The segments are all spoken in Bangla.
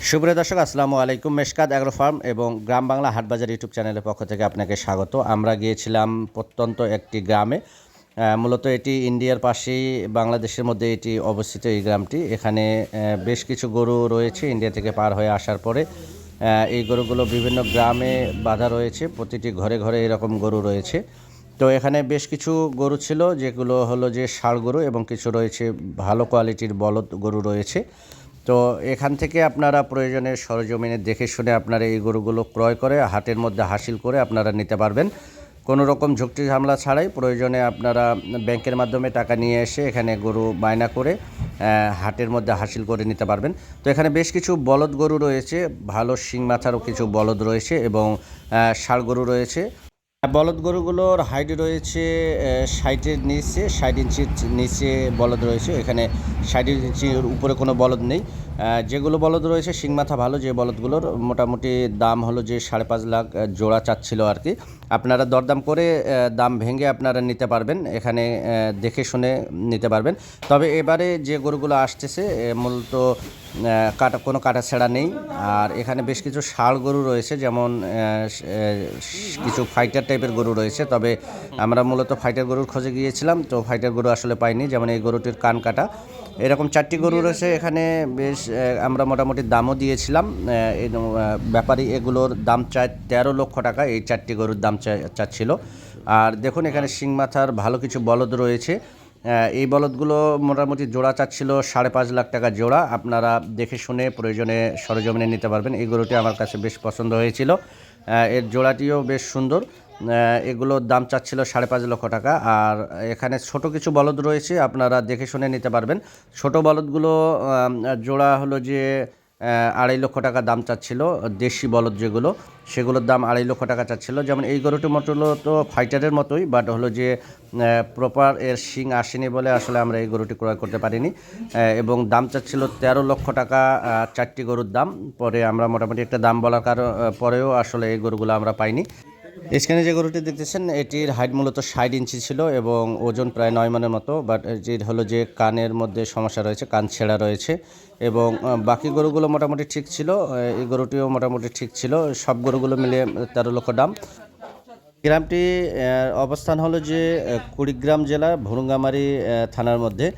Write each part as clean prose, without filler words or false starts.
সুপ্রিয় দর্শক, আসসালামু আলাইকুম। মেশকাত অ্যাগ্রো ফার্ম এবং গ্রাম বাংলা হাটবাজার ইউটিউব চ্যানেলের পক্ষ থেকে আপনাকে স্বাগত। আমরা গিয়েছিলাম প্রত্যন্ত একটি গ্রামে। মূলত এটি ইন্ডিয়ার পাশেই বাংলাদেশের মধ্যে এটি অবস্থিত। এই গ্রামটি, এখানে বেশ কিছু গরু রয়েছে ইন্ডিয়া থেকে পার হয়ে আসার পরে। এই গরুগুলো বিভিন্ন গ্রামে বাঁধা রয়েছে, প্রতিটি ঘরে ঘরে এরকম গরু রয়েছে। তো এখানে বেশ কিছু গরু ছিল, যেগুলো হলো যে ষাঁড় গরু, এবং কিছু রয়েছে ভালো কোয়ালিটির বলদ গরু রয়েছে। তো এখান থেকে আপনারা প্রয়োজনে সরজমিনে দেখে শুনে আপনারা এই গরুগুলো ক্রয় করে হাটের মধ্যে হাসিল করে আপনারা নিতে পারবেন। কোনো রকম ঝুঁকি ঝামেলা ছাড়াই প্রয়োজনে আপনারা ব্যাংকের মাধ্যমে টাকা নিয়ে এসে এখানে গরু বায়না করে হাটের মধ্যে হাসিল করে নিতে পারবেন। তো এখানে বেশ কিছু বলদ গরু রয়েছে, ভালো শিং মাথারও কিছু বলদ রয়েছে, এবং ষাঁড় গরু রয়েছে। বলদ গরুগুলোর হাইট রয়েছে 60-এর নিচে, 60 ইঞ্চির নিচে বলদ রয়েছে। এখানে 60 ইঞ্চির উপরে কোনো বলদ নেই। যেগুলো বলদ রয়েছে শিং মাথা ভালো, যে বলদগুলোর মোটামুটি দাম হলো যে 5.5 লাখ জোড়া চাচ্ছিল আর কি। আপনারা দরদাম করে দাম ভেঙে আপনারা নিতে পারবেন, এখানে দেখে শুনে নিতে পারবেন। তবে এবারে যে গরুগুলো আসতেছে মূলত কোনো কাটা ছেঁড়া নেই। আর এখানে বেশ কিছু ষাঁড় গরু রয়েছে, যেমন কিছু ফাইটার টাইপের গরু রয়েছে। তবে আমরা মূলত ফাইটার গরুর খোঁজে গিয়েছিলাম, তো ফাইটার গরু আসলে পাইনি। যেমন এই গরুটির কান কাটা, এরকম 4টি গরু রয়েছে এখানে। বেশ আমরা মোটামুটি দামও দিয়েছিলাম। ব্যাপারী এগুলোর দাম চায় 13 লক্ষ টাকা, এই 4টি গরুর দাম চাচ্ছিল। আর দেখুন, এখানে শিং মাথার ভালো কিছু বলদ রয়েছে। এই বলদগুলো মোটামুটি জোড়া চাচ্ছিল 5.5 লাখ টাকা জোড়া। আপনারা দেখে শুনে প্রয়োজনে সরজমিনে নিতে পারবেন। এই গরুটি আমার কাছে বেশ পছন্দ হয়েছিল, এর জোড়াটিও বেশ সুন্দর। এগুলোর দাম চাচ্ছিল 5.5 লক্ষ টাকা। আর এখানে ছোট কিছু বলদ রয়েছে, আপনারা দেখে শুনে নিতে পারবেন। ছোট বলদগুলো জোড়া হলো যে 2.5 লক্ষ টাকা দাম চাচ্ছিল। দেশি বলদ যেগুলো, সেগুলোর দাম 2.5 লক্ষ টাকা চাচ্ছিল। যেমন এই গরুটি মতো ফাইটারের মতোই, বাট হলো যে প্রপার এর শিং আসেনি বলে আসলে আমরা এই গরুটি ক্রয় করতে পারিনি। এবং দাম চাচ্ছিল 13 লক্ষ টাকা 4টি গরুর দাম। পরে আমরা মোটামুটি একটা দাম বলার পরেও আসলে এই গরুগুলো আমরা পাইনি। এখানে যে গরুটি দেখতেছেন, এটির হাইট মূলত 60 ইঞ্চি ছিল এবং ওজন প্রায় 9 মনের মতো। বাট যে হলো যে কানের মধ্যে সমস্যা রয়েছে, কান ছেঁড়া রয়েছে। এবং বাকি গরুগুলো মোটামুটি ঠিক ছিল, এই গরুটিও মোটামুটি ঠিক ছিল। সব গরুগুলো মিলিয়ে 13 লক্ষ দাম। গ্রামটি অবস্থান হলো যে কুড়িগ্রাম জেলা ভুরুঙ্গামারী থানার মধ্যে।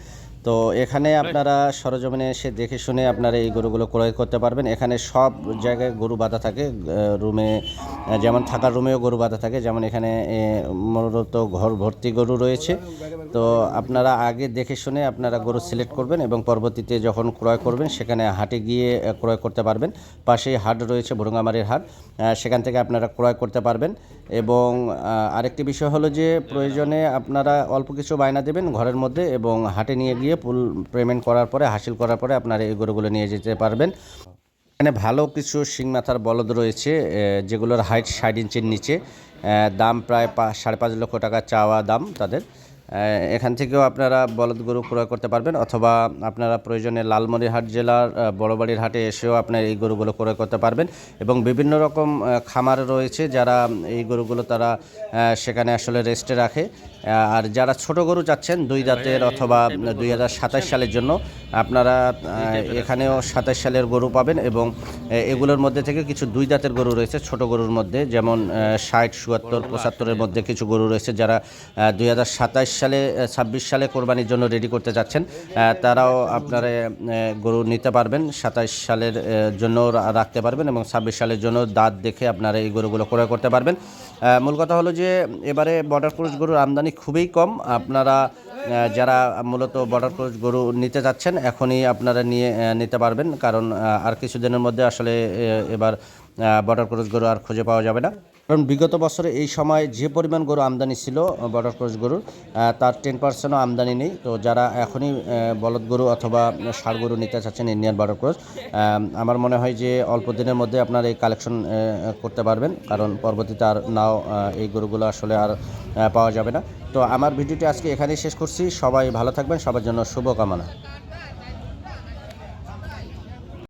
তো এখানে আপনারা সরজমিনে এসে দেখে শুনে আপনারা এই গরুগুলো ক্রয় করতে পারবেন। এখানে সব জায়গায় গরু বাঁধা থাকে, রুমে যেমন থাকার রুমেও গরু বাঁধা থাকে। যেমন এখানে মূলত ঘর ভর্তি গরু রয়েছে। তো আপনারা আগে দেখে শুনে আপনারা গরু সিলেক্ট করবেন এবং পরবর্তীতে যখন ক্রয় করবেন সেখানে হাটে গিয়ে ক্রয় করতে পারবেন। পাশেই হাট রয়েছে, ভুরুঙ্গামারীর হাট, সেখান থেকে আপনারা ক্রয় করতে পারবেন। এবং আরেকটি বিষয় হলো যে প্রয়োজনে আপনারা অল্প কিছু বায়না দেবেন ঘরের মধ্যে, এবং হাটে নিয়ে গিয়ে ফুল পেমেন্ট করার পরে, হাসিল করার পরে আপনারা এই গরুগুলো নিয়ে যেতে পারবেন। এখানে ভালো কিছু শিং মাথার বলদ রয়েছে, যেগুলোর হাইট 60 ইঞ্চির নিচে। দাম প্রায় 5.5 লক্ষ টাকা চাওয়া দাম তাদের। এখান থেকেও আপনারা বলদ গরু ক্রয় করতে পারবেন, অথবা আপনারা প্রয়োজনে লালমনিরহাট জেলার বড়বাড়ির হাটে এসেও আপনারা এই গরুগুলো ক্রয় করতে পারবেন। এবং বিভিন্ন রকম খামার রয়েছে, যারা এই গরুগুলো তারা সেখানে আসলে রেস্টে রাখে। আর যারা ছোট গরু চাচ্ছেন 2 দাঁতের অথবা 2027 সালের জন্য, আপনারা এখানেও 27 সালের গরু পাবেন। এবং এগুলোর মধ্যে থেকে কিছু 2 দাঁতের গরু রয়েছে ছোট গরুর মধ্যে, যেমন 60, 77, 75-এর মধ্যে কিছু গরু রয়েছে, যারা 26 সালে কোরবানির জন্য রেডি করতে যাচ্ছেন। তারাও আপনারা গরু নিতে পারবেন, 27 সালের জন্য রাখতে পারবেন, এবং 26 সালের জন্য দাঁত দেখে আপনারা এই গরুগুলো ক্রয় করতে পারবেন। মূল কথা হলো যে এবারে বর্ডার ক্রস গরুর আমদানি খুবই কম। আপনারা যারা মূলত বর্ডার ক্রস গরু নিতে যাচ্ছেন এখনই আপনারা নিতে পারবেন, কারণ আর কিছুদিনের মধ্যে আসলে এবার বর্ডার ক্রস গরু আর খুঁজে পাওয়া যাবে না। কারণ বিগত বছরে এই সময় যে পরিমাণ গরু আমদানি ছিল বর্ডার ক্রস গরুর, তার 10%ও আমদানি নেই। তো যারা এখনই বলদ গরু অথবা ষাঁড় গরু নিতে চাচ্ছেন ইন্ডিয়ান বর্ডার ক্রস, আমার মনে হয় যে অল্প দিনের মধ্যে আপনারা এই কালেকশন করতে পারবেন, কারণ পরবর্তীতে আর নাও এই গরুগুলো আসলে আর পাওয়া যাবে না। তো আমার ভিডিওটি আজকে এখানেই শেষ করছি। সবাই ভালো থাকবেন, সবার জন্য শুভকামনা।